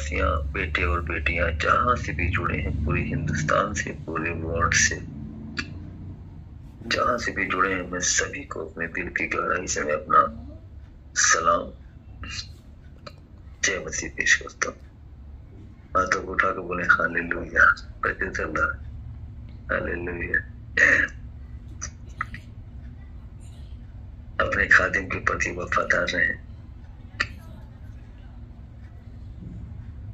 देशवासियां, बेटे और बेटियां जहां से भी जुड़े हैं, पूरे हिंदुस्तान से, पूरे वर्ल्ड से जहां से भी जुड़े हैं, मैं सभी को अपने दिल की गहराई से मैं अपना सलाम, जय मसीह पेश करता हूँ। हाथों को उठा के बोले hallelujah, praise the Lord, hallelujah. अपने खादिम के प्रति वफादार रहे।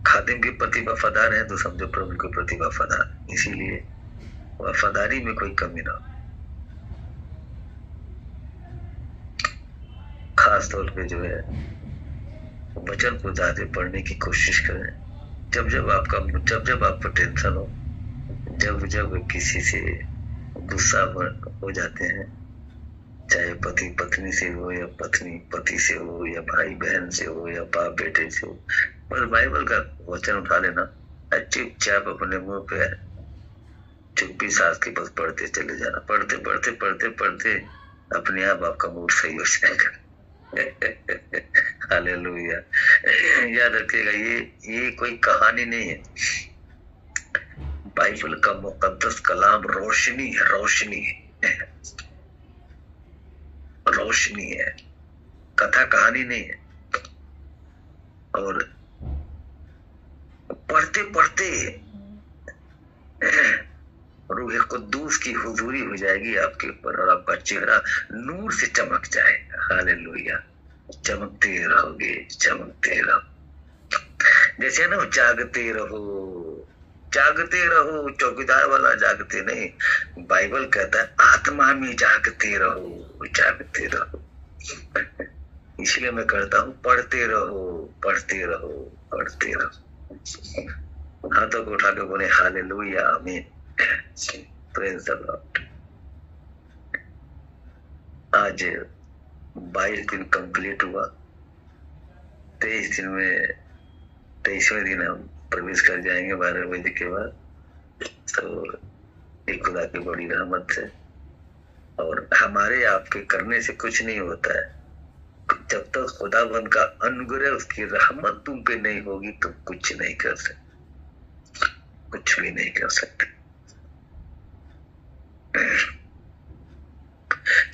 खादिम के प्रति वफादार है तो समझो प्रभु के प्रति वफादार। इसीलिए वफादारी में कोई कमी ना हो। खास तौर पे जो है वचन को ज्यादा पढ़ने की कोशिश करें। जब जब आपको टेंशन हो, जब किसी से गुस्सा हो जाते हैं, चाहे पति पत्नी से हो या पत्नी पति से हो या भाई बहन से हो या बाप बेटे से हो, पर बाइबल का वचन उठा लेना, चुपचाप अपने मुंह पे चुप्पी सास के बस पढ़ते चले जाना। पढ़ते पढ़ते पढ़ते पढ़ते अपने आप आपका मूड सही हो जाएगा। हालेलुया। याद रखिएगा, ये कोई कहानी नहीं है। बाइबल का मुकद्दस कलाम रोशनी है, रोशनी है, रोशनी है, कथा कहानी नहीं है। और पढ़ते पढ़ते रूह कुद्दूस की हुजूरी हो जाएगी आपके ऊपर और आपका चेहरा नूर से चमक जाएगा। हालेलुया। चमकते रहोगे, चमकते रहो। जैसे ना जागते रहो, जागते रहो, चौकीदार वाला जागते नहीं। बाइबल कहता है आत्मा में जागते रहो, जागते रहो। इसलिए मैं कहता हूँ पढ़ते रहो, पढ़ते रहो, पढ़ते रहो। हाथों को उठा के बोले हालेलुया, आमीन, प्रेज़ द लॉर्ड। आज 22 दिन कंप्लीट हुआ। 23 दिन में 23वें दिन हम प्रवेश कर जाएंगे 12 बजे के बाद। तो एक खुदा की बड़ी रहमत है। और हमारे आपके करने से कुछ नहीं होता है। जब तक खुदाबंद का अनुग्रह, उसकी रहमत तुम पे नहीं होगी तो कुछ नहीं कर सकते, कुछ भी नहीं कर सकते।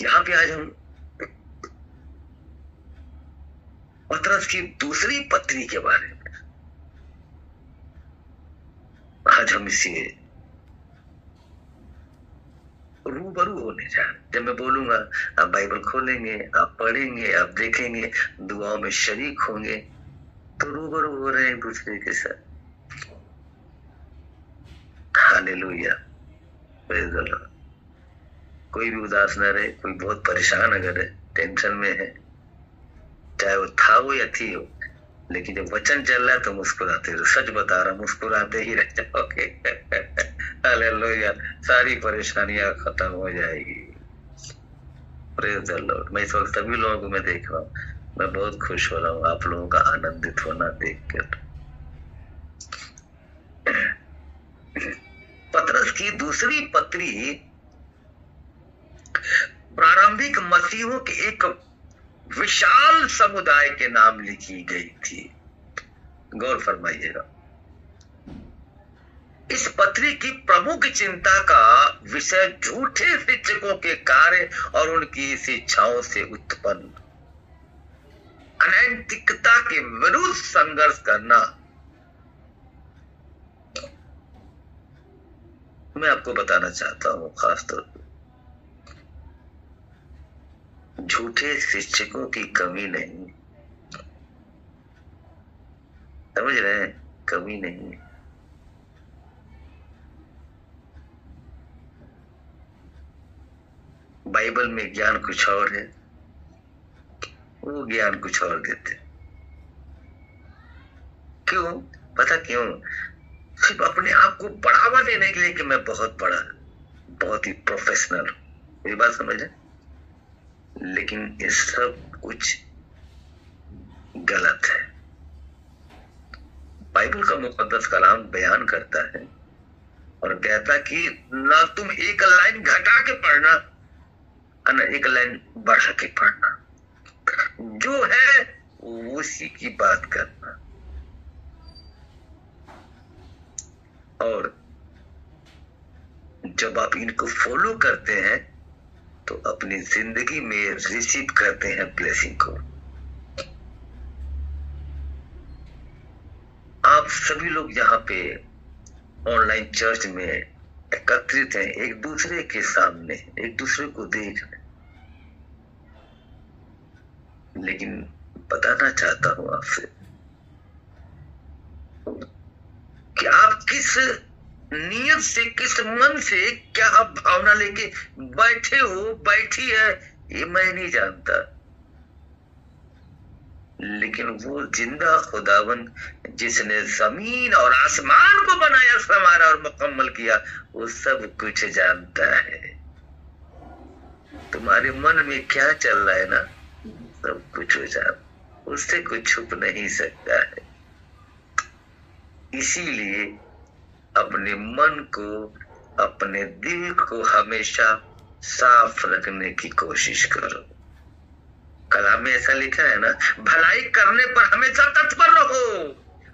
यहाँ पे आज हम पतरस की दूसरी पत्री के बारे में आज हम इसे रूबरू होने जा रहे। जब मैं बोलूंगा आप बाइबल खोलेंगे, आप पढ़ेंगे, आप देखेंगे, दुआओं में शरीक होंगे, तो रूबरू हो रहे हैं एक दूसरे के साथ। Hallelujah, praise the Lord. कोई भी उदास न रहे, कोई बहुत परेशान अगर है, टेंशन में है, चाहे वो था हो या थी हो, लेकिन जब वचन चल रहा है तो मुस्कुराते रहो। सच बता रहा, मुस्कुराते ही रह जाओगे। हालेलुया, सारी परेशानियां खत्म हो जाएगी। Praise the Lord. मैं इस वक्त सभी लोगों को मैं देख रहा हूँ, मैं बहुत खुश हो रहा हूँ आप लोगों का आनंदित होना देखकर। पतरस की दूसरी पत्री प्रारंभिक मसीहों के एक विशाल समुदाय के नाम लिखी गई थी। गौर फरमाइएगा। इस पत्री की प्रमुख चिंता का विषय झूठे शिक्षकों के कार्य और उनकी शिक्षाओं से उत्पन्न अनैतिकता के विरुद्ध संघर्ष करना। मैं आपको बताना चाहता हूं खासतौर पर, झूठे शिक्षकों की कमी नहीं, समझ रहे हैं, कमी नहीं। बाइबल में ज्ञान कुछ और है, वो ज्ञान कुछ और देते। क्यों? पता क्यों? सिर्फ अपने आप को बढ़ावा देने के लिए कि मैं बहुत बड़ा, बहुत ही प्रोफेशनल हूं। ये बात समझ रहे? लेकिन ये सब कुछ गलत है। बाइबल का मुकद्दस कलाम बयान करता है और कहता कि ना तुम एक लाइन घटा के पढ़ना और ना एक लाइन बढ़ा के पढ़ना, जो है उसी की बात करना। जब आप इनको फॉलो करते हैं तो अपनी जिंदगी में रिसीव करते हैं ब्लेसिंग को। आप सभी लोग यहाँ पे ऑनलाइन चर्च में एकत्रित हैं, एक दूसरे के सामने एक दूसरे को देख रहे, लेकिन बताना चाहता हूं आपसे कि आप किस नियत से, किस मन से, क्या आप भावना लेके बैठे हो, बैठी है, ये मैं नहीं जानता, लेकिन वो जिंदा खुदावन जिसने जमीन और आसमान को बनाया, संवारा और मुकम्मल किया, वो सब कुछ जानता है। तुम्हारे मन में क्या चल रहा है ना, सब कुछ हो जाए, उससे कुछ छुप नहीं सकता है। इसीलिए अपने मन को, अपने दिल को हमेशा साफ रखने की कोशिश करो। कलाम में ऐसा लिखा है ना, भलाई करने पर हमेशा तत्पर रहो,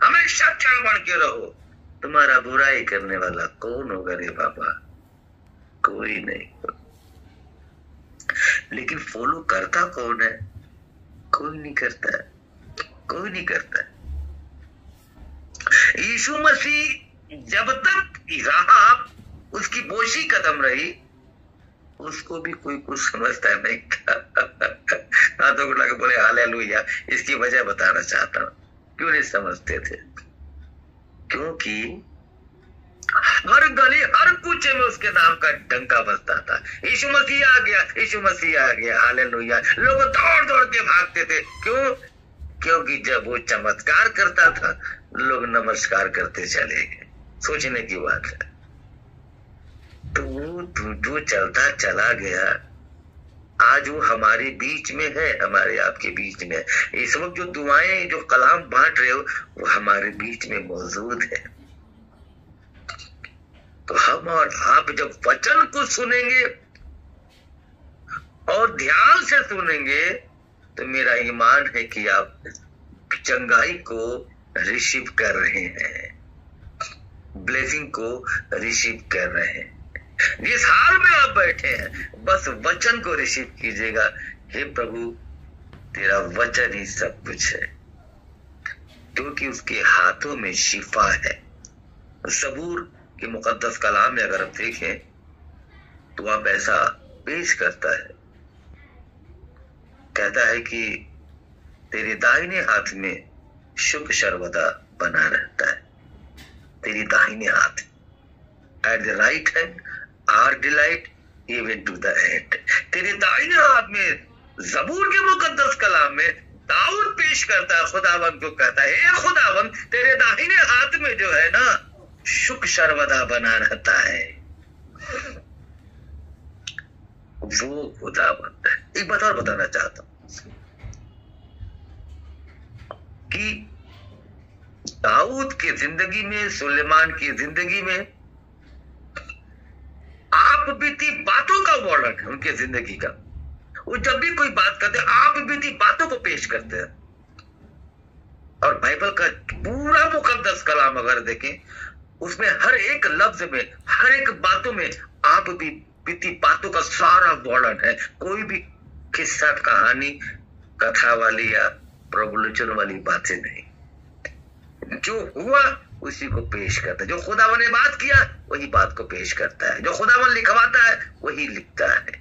हमेशा क्या बन के रहो। तुम्हारा बुराई करने वाला कौन होगा रे बाबा? कोई नहीं। लेकिन फॉलो करता कौन है? कोई नहीं करता, कोई नहीं करता। यीशु मसीह जब तक रहा, उसकी बोझी कदम रही, उसको भी कोई कुछ समझता नहीं था। हाथों को लगा बोले हालेलुया। इसकी वजह बताना चाहता हूं, क्यों नहीं समझते थे? क्योंकि हर गली, हर कूचे में उसके नाम का डंका बजता था। यीशु मसीह आ गया, यीशु मसीह आ गया, हालेलुया। लोग दौड़ दौड़ के भागते थे। क्यों? क्योंकि जब वो चमत्कार करता था, लोग नमस्कार करते चले गए। सोचने की बात है। तो वो जो चलता चला गया, आज वो हमारे बीच में है, हमारे आपके बीच में है। इस वक्त जो दुआएं, जो कलाम बांट रहे हो, वो हमारे बीच में मौजूद है। तो हम और आप जब वचन को सुनेंगे और ध्यान से सुनेंगे, तो मेरा ईमान है कि आप चंगाई को रिसीव कर रहे हैं, ब्लेसिंग को रिसीव कर रहे हैं। जिस हाल में आप बैठे हैं, बस वचन को रिसीव कीजिएगा। हे प्रभु, तेरा वचन ही सब कुछ है, क्योंकि उसके हाथों में शिफा है। ज़बूर के मुकद्दस कलाम में अगर आप देखें तो आप ऐसा पेश करता है, कहता है कि तेरे दाहिने हाथ में सुख सर्वदा बना रहता है। तेरी दाहिने हाथ, at the right hand are delight even to the end. तेरे दाहिने हाथ में, ज़बूर के मुकद्दस कलाम में दाऊद पेश करता है, खुदावन को कहता है, हे खुदावन, तेरे दाहिने हाथ में जो है ना, सुख सर्वदा बना रहता है। वो खुदावन। एक बात और बताना चाहता हूं कि दाऊद की जिंदगी में, सुलेमान की जिंदगी में आप बीती बातों का वर्णन है उनके जिंदगी का। वो जब भी कोई बात करते हैं, आप बीती बातों को पेश करते हैं। और बाइबल का पूरा मुकद्दस कलाम अगर देखें, उसमें हर एक लफ्ज में, हर एक बातों में आप बीती बातों का सारा वर्णन है। कोई भी किस्सा, कहानी, कथा वाली या प्रवचन वाली बातें नहीं। जो हुआ उसी को पेश करता है। जो खुदावन ने बात किया वही बात को पेश करता है। जो खुदावन लिखवाता है वही लिखता है।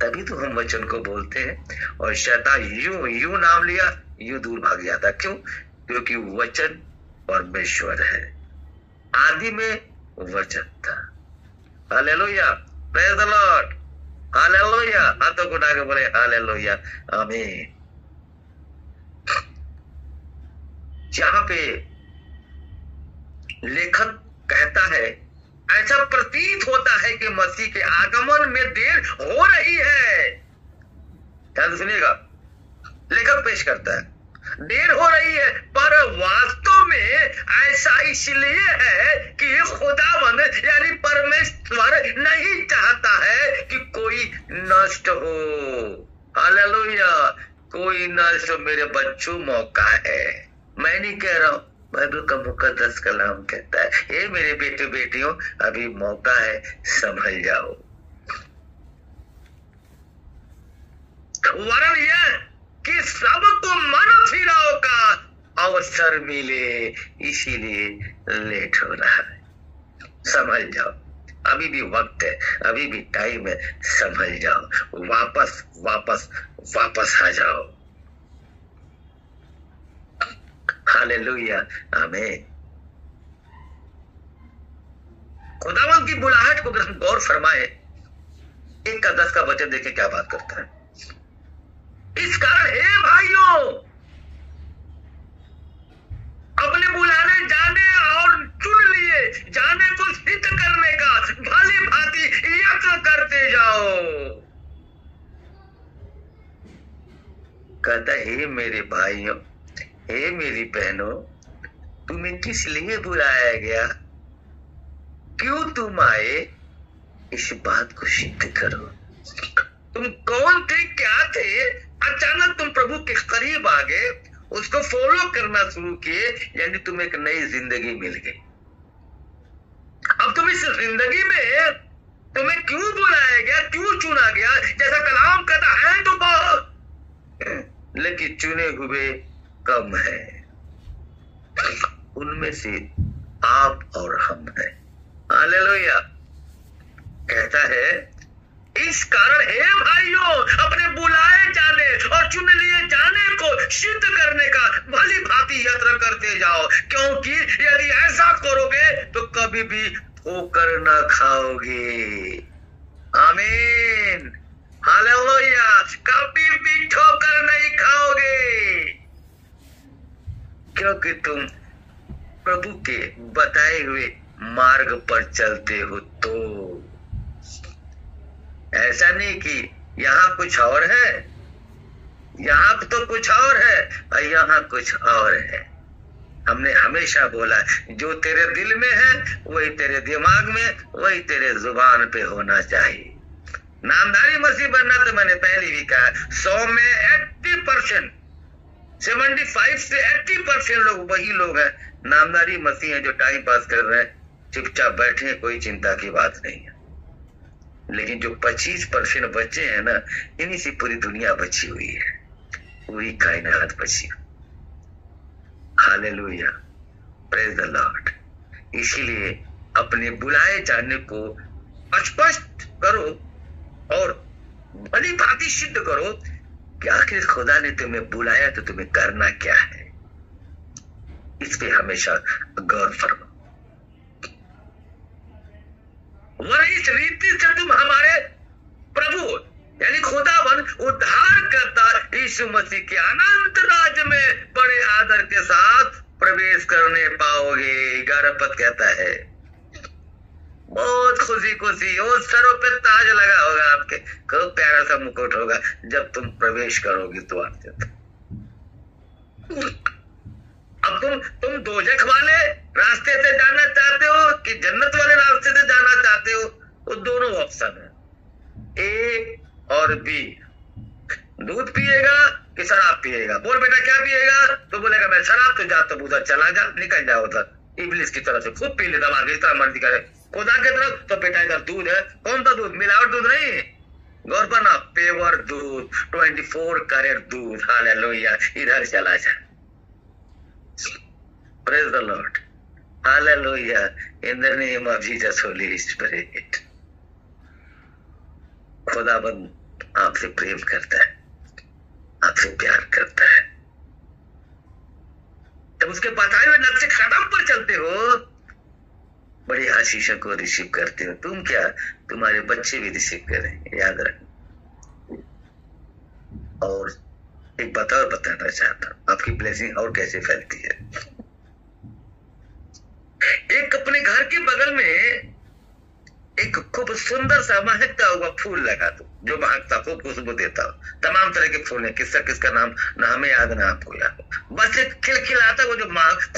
तभी तो हम वचन को बोलते हैं। और शैतान यूं नाम लिया, यूं दूर भाग जाता। क्यों? क्योंकि वचन परमेश्वर है। आदि में वचन था। Hallelujah, praise the Lord, hallelujah. हाथों को उठा के बोले हालेलुया, आमीन। जहां पे लेखक कहता है, ऐसा प्रतीत होता है कि मसीह के आगमन में देर हो रही है। ध्यान सुनिएगा, लेखक पेश करता है, देर हो रही है, पर वास्तव में ऐसा इसलिए है कि खुदावंद यानी परमेश्वर नहीं चाहता है कि कोई नष्ट हो। हालेलुया, कोई नष्ट। मेरे बच्चों, मौका है। मैं नहीं कह रहा हूं, बाइबल का मुकद्दस कलाम कहता है, हे मेरे बेटे बेटियों, अभी मौका है, संभल जाओ। वरन यह कि सबको मन फिराव का अवसर मिले, इसीलिए लेट हो रहा है। संभल जाओ, अभी भी वक्त है, अभी भी टाइम है, संभल जाओ, वापस वापस वापस आ जाओ। हालेलुया, आमीन। खुदावंद की बुलाहट को अगर हम गौर फरमाए, 1:10 का वचन देखें क्या बात करता है। इस कारण हे भाइयों, अपने बुलाने जाने और चुन लिए जाने को सिद्ध करने का भली भांति यत्न करते जाओ। कहता हे मेरे भाइयों, हे मेरी बहनों, तुम्हें किस लिए बुलाया गया, क्यों तुम आए, इस बात को सिद्ध करो। तुम कौन थे, क्या थे, अचानक तुम प्रभु के करीब आ गए, उसको फॉलो करना शुरू किए, यानी तुम्हें एक नई जिंदगी मिल गई। अब तुम इस जिंदगी में तुम्हें क्यों बुलाया गया, क्यों चुना गया, जैसा कलाम कहता है तो बहुत, लेकिन चुने हुए कम है, उनमें से आप और हम हैं। हालेलुया। कहता है इस कारण हे भाइयों, अपने बुलाए जाने और चुन लिए जाने को सिद्ध करने का भली भांति यत्न करते जाओ, क्योंकि यदि ऐसा करोगे तो कभी भी ठोकर न खाओगे। आमीन, हालेलुया। कभी भी ठोकर नहीं खाओगे, क्योंकि तुम प्रभु के बताए हुए मार्ग पर चलते हो। तो ऐसा नहीं कि यहाँ कुछ और है, यहाँ तो कुछ और है और यहाँ कुछ और है। हमने हमेशा बोला जो तेरे दिल में है वही तेरे दिमाग में, वही तेरे जुबान पे होना चाहिए। नामधारी मसीह बनना, तो मैंने पहले भी कहा, 100 में 80%, 75 से 80% लोग वही लोग हैं नामधारी मसीह हैं जो टाइम पास कर रहे हैं, चुपचाप बैठे हैं, कोई चिंता की बात नहीं है। लेकिन जो 25% बच्चे हैं ना, इन्हीं से पूरी दुनिया बची हुई है, पूरी कायनात बची। Hallelujah, praise the Lord. इसीलिए अपने बुलाए जाने को स्पष्ट करो और भली भांति सिद्ध करो कि आखिर खुदा ने तुम्हें बुलाया तो तुम्हें करना क्या है। इस पे हमेशा गौर फरमाओ। वरन इस रीति से तुम हमारे प्रभु यानी खुदावन उद्धार करता यीशु मसीह के अनंत राज्य में बड़े आदर के साथ प्रवेश करने पाओगे। 11 पद कहता है, बहुत खुशी खुशी और सरों पे ताज लगा होगा, आपके खूब प्यारा सा मुकुट होगा जब तुम प्रवेश करोगे तो आपसे। अब तुम दोजख वाले रास्ते से जाना चाहते हो कि जन्नत वाले रास्ते से जाना चाहते हो, वो दोनों ऑप्शन है, ए और बी। दूध पिएगा कि शराब पिएगा? बोल बेटा क्या पिएगा? तो बोलेगा मैं शराब। तो जा, तो उधर चला जा, निकल जाओ उधर इब्लिस की तरफ से, खूब पी लेता मार, इस तरह मर्जी करे। खुदा की तरफ तो बेटा इधर दूध है, कौन सा दूध? मिलावट दूध नहीं, गौर करना, पेवर दूध, 24 कैरेट दूध। हालेलुया, इधर चला जा। Praise the Lord. Hallelujah. In the name of Jesus, Holy Spirit. खुदाबंद आपसे प्रेम करता है, आपसे प्यार करता है। जब उसके बताए हुए नक्शे कदम पर चलते हो, बड़ी आशीषों को रिसीव करते हो। तुम क्या, तुम्हारे बच्चे भी रिसीव करें, याद रखना। और एक बात और बताना चाहता हूं, आपकी ब्लेसिंग और कैसे फैलती है। एक अपने घर के बगल में एक खूब सुंदर सा महकता हुआ फूल लगा दो, जो महकता खूब खुशबू देता हो। तमाम तरह के फूल हैं, किसका नाम ना हमें याद ना आपको याद, बस एक खिलखिलाता वो जो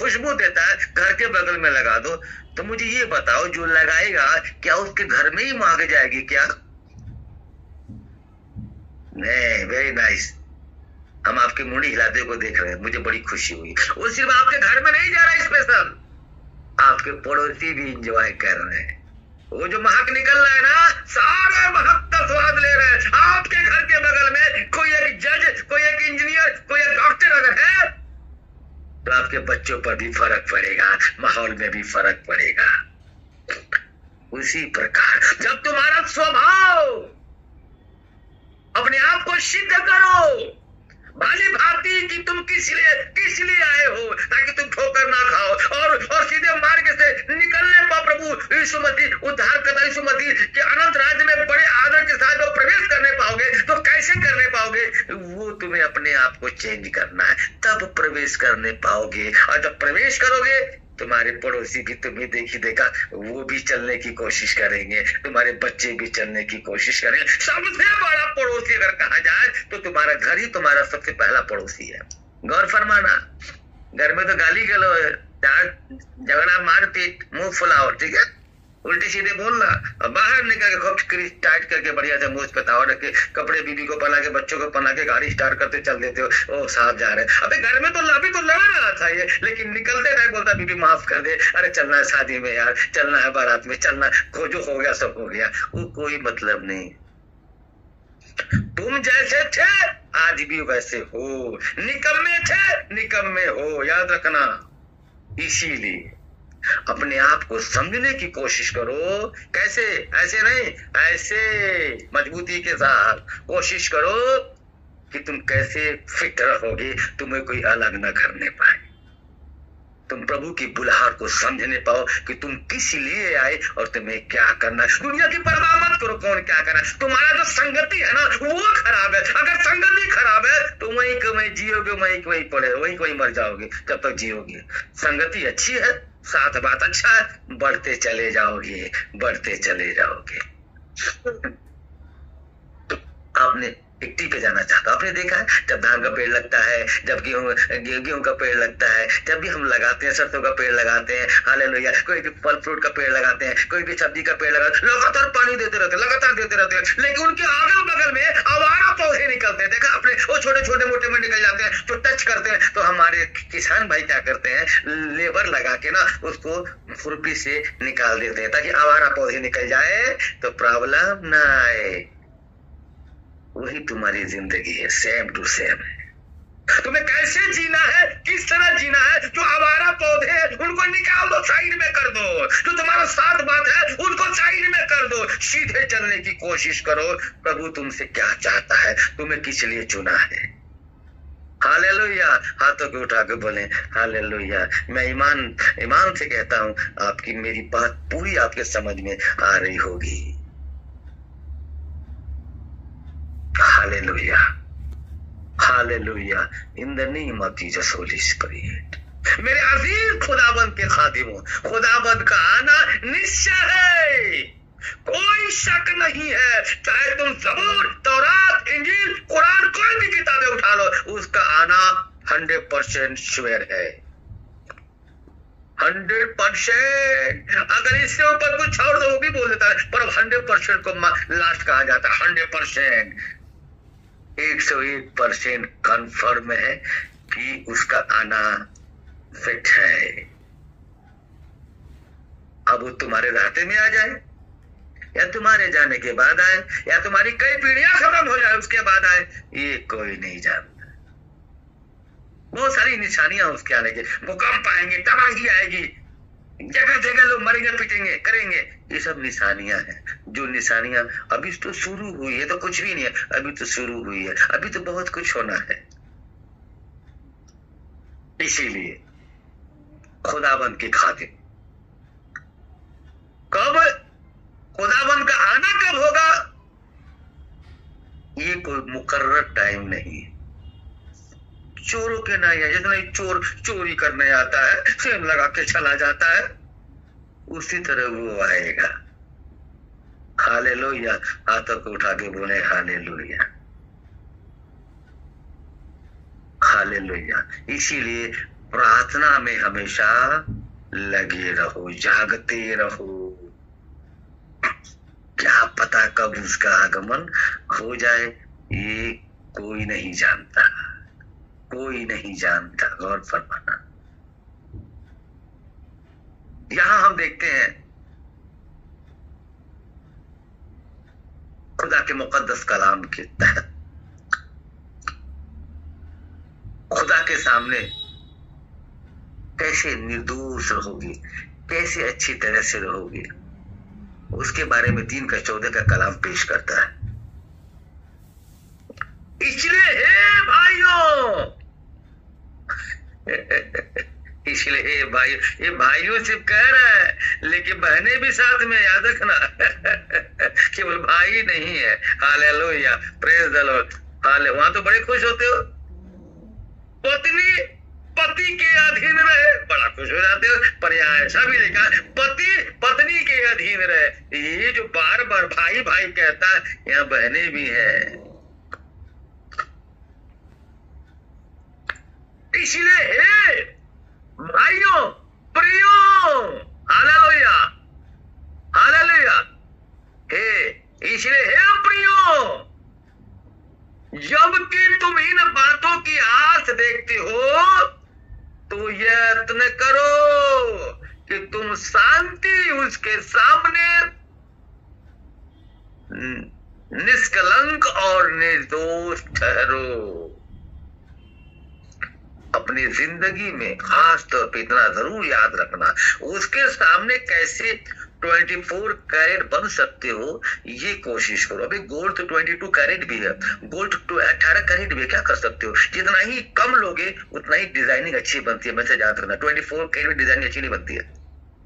खुशबू देता है, घर के बगल में लगा दो। तो मुझे ये बताओ, जो लगाएगा क्या उसके घर में ही महक जाएगी क्या? नहीं, वेरी नाइस। हम आपके मुड़ी हिलाते को देख रहे हैं, मुझे बड़ी खुशी हुई। वो सिर्फ आपके घर में नहीं जा रहा स्पेशल, आपके पड़ोसी भी इंजॉय कर रहे हैं। वो जो महक निकल रहा है ना, सारे महक का स्वाद ले रहे हैं। आपके घर के बगल में कोई एक जज, कोई एक इंजीनियर, कोई एक डॉक्टर अगर है तो आपके बच्चों पर भी फर्क पड़ेगा, माहौल में भी फर्क पड़ेगा। उसी प्रकार जब तुम्हारा स्वभाव अपने आप को सिद्ध करो भाली भांति कि तुम किस लिए आए हो, ताकि तुम ठोकर ना खाओ और सीधे मार्ग से निकलने पा। प्रभु यीशु मसीह उद्धारकर्ता यीशु मसीह के अनंत राज्य में बड़े आदर के साथ जो प्रवेश करने पाओगे, तो कैसे करने पाओगे? वो तुम्हें अपने आप को चेंज करना है, तब प्रवेश करने पाओगे। और जब प्रवेश करोगे, तुम्हारे पड़ोसी भी तुम्हें देखी देखा, वो भी चलने की कोशिश करेंगे, तुम्हारे बच्चे भी चलने की कोशिश करेंगे। सबसे बड़ा पड़ोसी अगर कहा जाए तो तुम्हारा घर ही तुम्हारा सबसे पहला पड़ोसी है। गौर फरमाना, घर में तो गाली गलौज, झगड़ा, मारपीट, मुंह फुलाओ, ठीक है, उल्टी सीधे बोलना, और बाहर निकल के खूब टाइट करके बढ़िया से मुंह पे ताव रख के कपड़े बीबी को पहना के बच्चों को पहना के गाड़ी स्टार्ट करते चल देते हो। ओ साहब जा रहे हैं, अबे घर में तो अभी तो लड़ रहा था ये, लेकिन निकलते टाइम बोलता बीबी माफ कर दे, अरे चलना है शादी में यार, चलना है बारात में, चलना, खोजो हो गया, सब हो गया। वो कोई मतलब नहीं। तुम जैसे थे आज भी वैसे हो, निकम्मे थे निकम्मे हो, याद रखना। इसीलिए अपने आप को समझने की कोशिश करो। कैसे? ऐसे नहीं, ऐसे मजबूती के साथ कोशिश करो कि तुम कैसे फिट रहोगे, तुम्हें कोई अलग न करने पाए। तुम प्रभु की बुलाहट को समझने पाओ कि तुम किस लिए आए और तुम्हें क्या करना है। दुनिया की परवाह मत करो कौन क्या करना है। तुम्हारा जो संगति है ना, वो खराब है। अगर संगति खराब है तो वहीं को वहीं जियोगे, वहीं को वहीं पड़े, वहीं को वहीं मर जाओगे जब तक जियोगे। संगति अच्छी है, साथ बात अच्छा है, बढ़ते चले जाओगे, बढ़ते चले जाओगे। तो आपने मिट्टी पे जाना चाहता, आपने देखा है जब धान का पेड़ लगता है, जब गेहूं का पेड़ लगता है, जब भी हम लगाते हैं, सरसों का पेड़ लगाते हैं, हालेलुया, कोई भी फल फ्रूट का पेड़ लगाते हैं, कोई भी सब्जी का पेड़ लगाते हैं, लगातार पानी देते रहते, लगातार देते रहते हैं, लेकिन उनके अगल बगल में आवारा पौधे निकलते हैं। देखा आपने, वो छोटे छोटे मोटे में निकल जाते हैं, तो टच करते हैं, तो हमारे किसान भाई क्या करते हैं, लेबर लगा के ना उसको खुरपी से निकाल देते हैं, ताकि आवारा पौधे निकल जाए तो प्रॉब्लम ना आए। वही तुम्हारी जिंदगी है, सेम टू सेम है। तुम्हें कैसे जीना है, किस तरह जीना है, जो आवारा पौधे हैं उनको निकाल दो, साइड में कर दो। जो तुम्हारा साथ बात है उनको साइड में कर दो, सीधे चलने की कोशिश करो। प्रभु तुमसे क्या चाहता है, तुम्हें किस लिए चुना है। हालेलुया, हाथों को उठा के बोले हालेलुया। मैं ईमान से कहता हूँ, आपकी मेरी बात पूरी आपके समझ में आ रही होगी। Hallelujah, hallelujah, in the name of Jesus Holy spirit. मेरे अजीज खुदाबंद के खादिमों, खुदाबंद का आना निश्चय है, कोई शक नहीं है। चाहे तुम ज़बूर, तौरात, इंजील, कुरान, कोई भी किताबें उठा लो, उसका आना 100% श्योर है, 100%। अगर इससे ऊपर कुछ छोड़ दो वो भी बोल देता है, पर 100% को लास्ट कहा जाता है। 100%, 101% कन्फर्म है कि उसका आना फिट है। अब वो तुम्हारे रास्ते में आ जाए, या तुम्हारे जाने के बाद आए, या तुम्हारी कई पीढ़ियां खत्म हो जाए उसके बाद आए, ये कोई नहीं जानता। बहुत सारी निशानियां उसके आने की, भूकंप आएंगे, तबाही आएगी, जगह जगह लोग मरेंगे, पिटेंगे, करेंगे, ये सब निशानियां हैं। जो निशानियां अभी तो शुरू हुई है, तो कुछ भी नहीं है, अभी तो शुरू हुई है, अभी तो बहुत कुछ होना है। इसीलिए खुदाबंद के खातिर, कब खुदाबंद का आना कब होगा, ये कोई मुकर्रर टाइम नहीं है। चोरों के नहीं है, जितना चोर चोरी करने आता है, सेम लगा के चला जाता है, उसी तरह वो आएगा। हालेलुया, हाथों को उठा के बोले हालेलुया, हालेलुया। इसीलिए प्रार्थना में हमेशा लगे रहो, जागते रहो। क्या पता कब उसका आगमन हो जाए, ये कोई नहीं जानता। कोई नहीं जानता। गौर फरमाना। यहां हम देखते हैं खुदा के मुकद्दस कलाम के तहत खुदा के सामने कैसे निर्दोष रहोगे, कैसे अच्छी तरह से रहोगे, उसके बारे में 3:14 का कलाम पेश करता है। इसलिए हे भाइयों, इसलिए हे भाइयों, ये भाइयों से कह रहा है, लेकिन बहनें भी साथ में, याद रखना। केवल भाई नहीं है। Hallelujah, praise the Lord. हाले, वहां तो बड़े खुश होते हो। पत्नी पति के अधीन रहे, बड़ा खुश हो जाते हो। पर यहाँ ऐसा भी लिखा, पति पत्नी के अधीन रहे। ये जो बार बार भाई भाई कहता है, यहाँ बहनें भी है। इसलिए हे भाइयों, प्रियो, हालेलुया, हालेलुया, हे, इसलिए हे प्रियो, जबकि तुम इन बातों की आस देखते हो, तो यत्न करो कि तुम शांति उसके सामने निष्कलंक और निर्दोष ठहरो। अपनी जिंदगी में खास तौर पे इतना जरूर याद रखना, उसके सामने कैसे 24 कैरेट बन सकते हो, ये कोशिश करो। अभी गोल्ड तो 22 कैरेट भी है, गोल्ड तो 18 कैरेट भी, क्या कर सकते हो? जितना ही कम लोगे उतना ही डिजाइनिंग अच्छी बनती है। मैं से याद रखना, 24 कैरेट डिजाइनिंग अच्छी नहीं बनती है,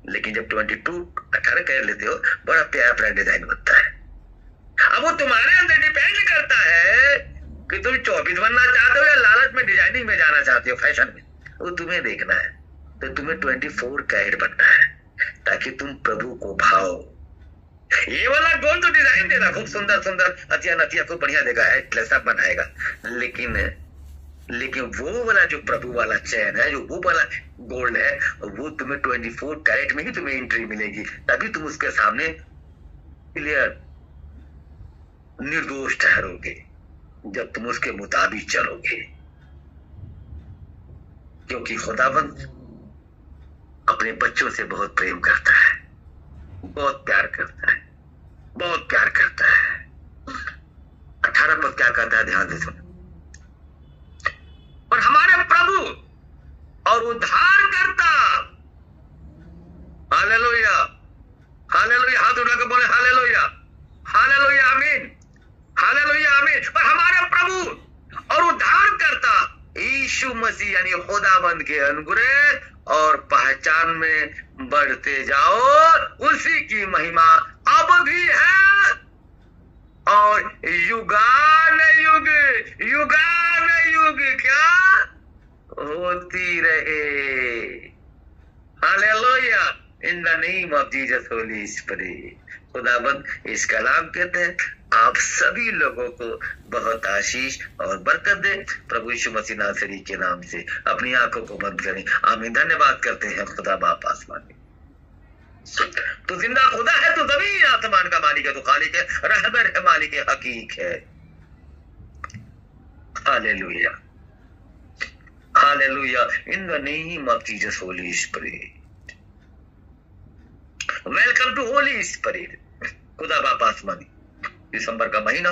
लेकिन जब 18 कैरेट लेते हो, बड़ा प्यारा प्यारा डिजाइन बनता है। अब वो तुम्हारे अंदर डिपेंड करता है कि तुम 24 बनना चाहते हो या लालच में डिजाइनिंग में जाना चाहते हो, फैशन में, वो तुम्हें देखना है। तो तुम्हें 24 कैरेट बनना है, ताकि तुम प्रभु को भाओ। ये वाला गोल्ड तो डिजाइन देगा, खूब सुंदर सुंदर अतिया नतिया खूब बढ़िया देगा, सब बनाएगा, लेकिन वो वाला जो प्रभु वाला चैन है, जो वो वाला गोल्ड है, वो तुम्हें 24 कैरेट में ही तुम्हें एंट्री मिलेगी। तभी तुम उसके सामने क्लियर निर्दोष ठहरोगे, जब तुम उसके मुताबिक चलोगे। क्योंकि खुदावंद अपने बच्चों से बहुत प्रेम करता है, बहुत प्यार करता है, बहुत प्यार करता है। 18 पद क्या कहता है, ध्यान से सुनो। और हमारे प्रभु और उद्धारकर्ता, हालेलुया, हालेलुया, हाथ उठा के बोले हालेलुया, हालेलुया, आमीन, हालेलुया, आमीन। पर हमारे प्रभु और उद्धारकर्ता यीशु मसीह यानी खुदावंद के अनुग्रह और पहचान में बढ़ते जाओ, उसी की महिमा अब भी है और युगान युग, युगान युग क्या होती रहे। Hallelujah, in the name of Jesus Holy spirit. खुदाबंद इस कलाम के तहत आप सभी लोगों को बहुत आशीष और बरकत दे। प्रभु यीशु मसीह नासरी के नाम से अपनी आंखों को बंद करें। आमीन। धन्यवाद करते हैं खुदा बाप आसमान में। तो जिंदा खुदा है, तो जमीन आसमान का मालिक है, तो खालिक है, रहबर है, मालिक है, हकीक है। Hallelujah, hallelujah, in the name of Jesus Holy Spirit. Welcome to Holy Spirit. खुदा बाप आसमानी, दिसंबर का महीना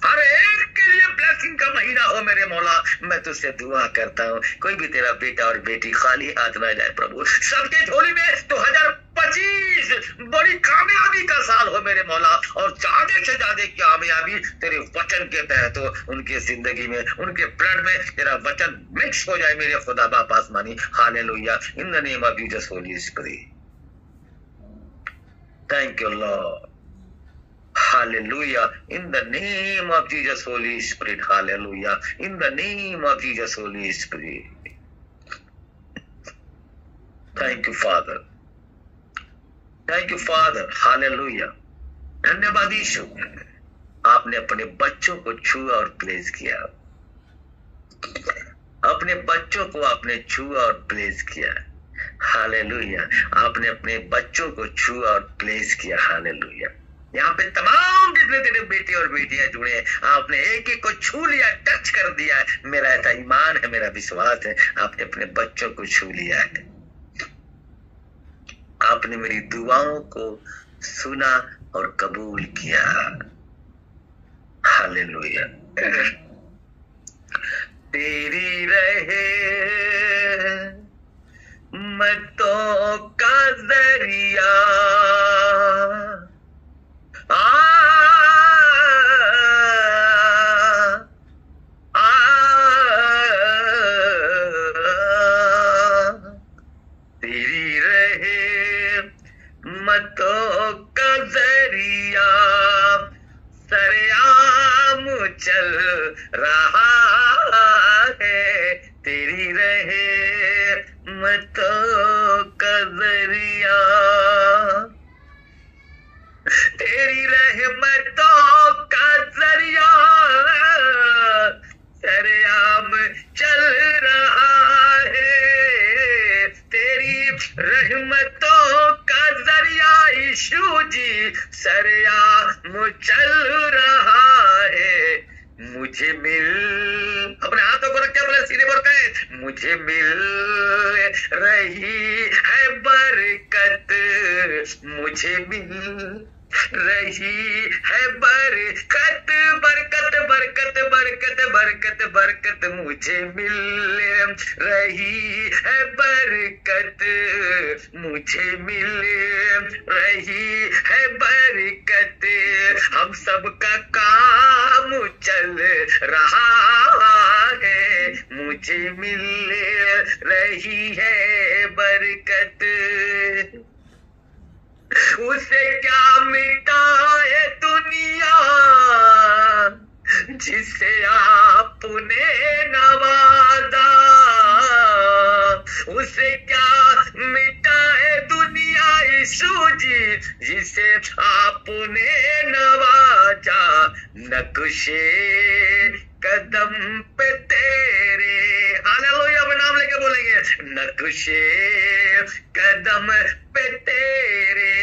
हर एक के लिए ब्लेसिंग का महीना हो मेरे मौला। मैं तुझसे दुआ करता हूँ, कोई भी तेरा बेटा और बेटी खाली हाथ ना जाए प्रभु। सबके झोली में 2025 बड़ी कामयाबी का साल हो मेरे मौला, और ज्यादा से ज्यादा कामयाबी तेरे वचन के तहत हो उनकी जिंदगी में, उनके ब्लड में तेरा वचन मिक्स हो जाए मेरे खुदा बाप आसमानी। Hallelujah, in the name of Jesus Holy spirit. Thank you Lord. Hallelujah, in the name of Jesus Holy Spirit. Hallelujah, in the name of Jesus Holy Spirit. Thank you Father, thank you Father. Hallelujah, धन्यवाद यीशु, आपने अपने बच्चों को छुआ और bless किया। अपने बच्चों को आपने छुआ और ब्लेस किया। हालेलुया, आपने अपने बच्चों को छुआ और ब्लेस किया। हालेलुया, यहाँ पे तमाम जितने तेरे बेटे और बेटियां जुड़े हैं, आपने एक एक को छू लिया, टच कर दिया है। मेरा ऐसा ईमान है, मेरा विश्वास है, आपने अपने बच्चों को छू लिया है। आपने मेरी दुआओं को सुना और कबूल किया। हालेलुया। तेरी रहे मतों का जरिया, तेरी रहे मतों का जरिया, सरेआम चल रहा है। तेरी रहे मतों का जरिया, तेरी रहमतों का जरिया सरेआम चल रहा है। तेरी रहमतों का जरिया यीशु जी सरेआम चल रहा है। मुझे मिल, अपने हाथों को रख के बोले, सीधे बोल के, मुझे मिल रही है बरकत, मुझे मिल रही है बरकत, बरकत बरकत बरकत बरकत बरकत, मुझे मिल रही है बरकत, मुझे मिल रही है बरकत। हम सबका काम चल रहा है, मुझे मिल रही है बरकत। उसे क्या मिटाए दुनिया जिसे आपने नवाजा, उसे क्या मिटाए दुनिया यीशु जी जिसे आपने नवाजा। नक्शे कदम पे तेरे, हालेलुया, अपना नाम लेके बोलेंगे, नक्शे कदम पे तेरे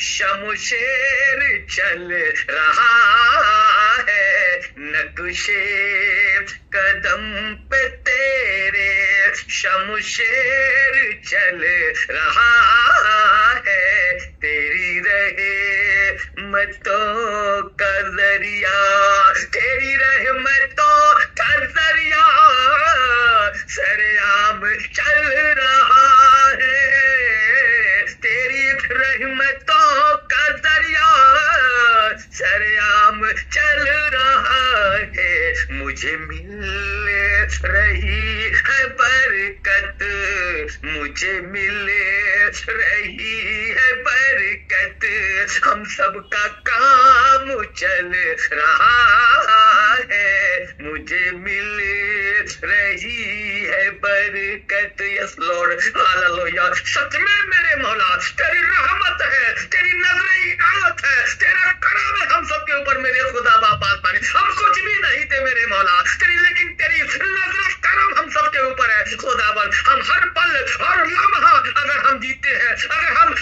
शमशेर चल रहा है। नक्शे कदम पे तेरे शमशेर चल रहा है। तेरी रहे मतों का जरिया, तेरी रहमतों का जरिया सरेआम चल रहा है। तेरी रहमतों का जरिया सरेआम चल रहा है। मुझे मिल रही है बरकत, मुझे मिल रही है बरकत। हम सबका काम चल रहा है, मुझे मिल रही है बरकत। Yes Lord, hallelujah. सच में मेरे मौला तेरी रहमत है, तेरी नजर इनायत है, तेरा करम है हम सबके ऊपर मेरे खुदा बाप पानी। हम कुछ भी नहीं थे मेरे मौला तेरी, लेकिन तेरी नजर करम हम सबके ऊपर है खुदावन। हम हर पल हर लम्हा अगर हम जीते हैं, अगर हम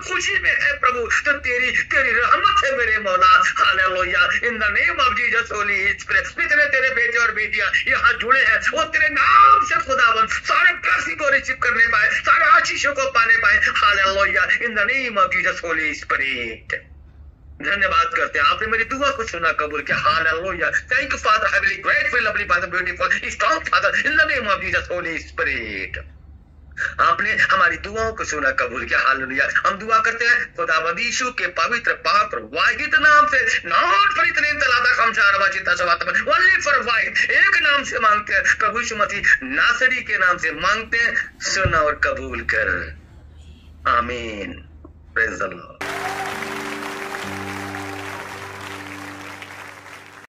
खुशी में है प्रभु, तो तेरी रहमत है मेरे मौला। Hallelujah. In the name of Jesus Holy spirit, जितने तेरे बेटे और बेटियां यहाँ जुड़े हैं वो तेरे नाम से खुदावन सारे ब्लेसिंग को रिसीव करने पाए, सारे आशीषों को पाने पाए। Hallelujah. In the name of Jesus Holy spirit. धन्यवाद करते हैं, आपने मेरी दुआ को सुना, कबूल किया। Hallelujah. Thank you father, heavenly grateful lovely father, beautiful strong father, in the name of Jesus Holy spirit. आपने हमारी दुआओं को सुना, कबूल किया। हालेलुया। हम दुआ करते हैं खुदावंद यीशु के पवित्र पाक वाहिद नाम से, नॉट फॉर इतने तलाता खमशार वाचिता सवात में, ओनली फॉर वाहिद, एक नाम से मांगते हैं, प्रभु यीशु मसीह नासरी के नाम से मांगते हैं। सुना और कबूल कर, आमीन। Praise the Lord.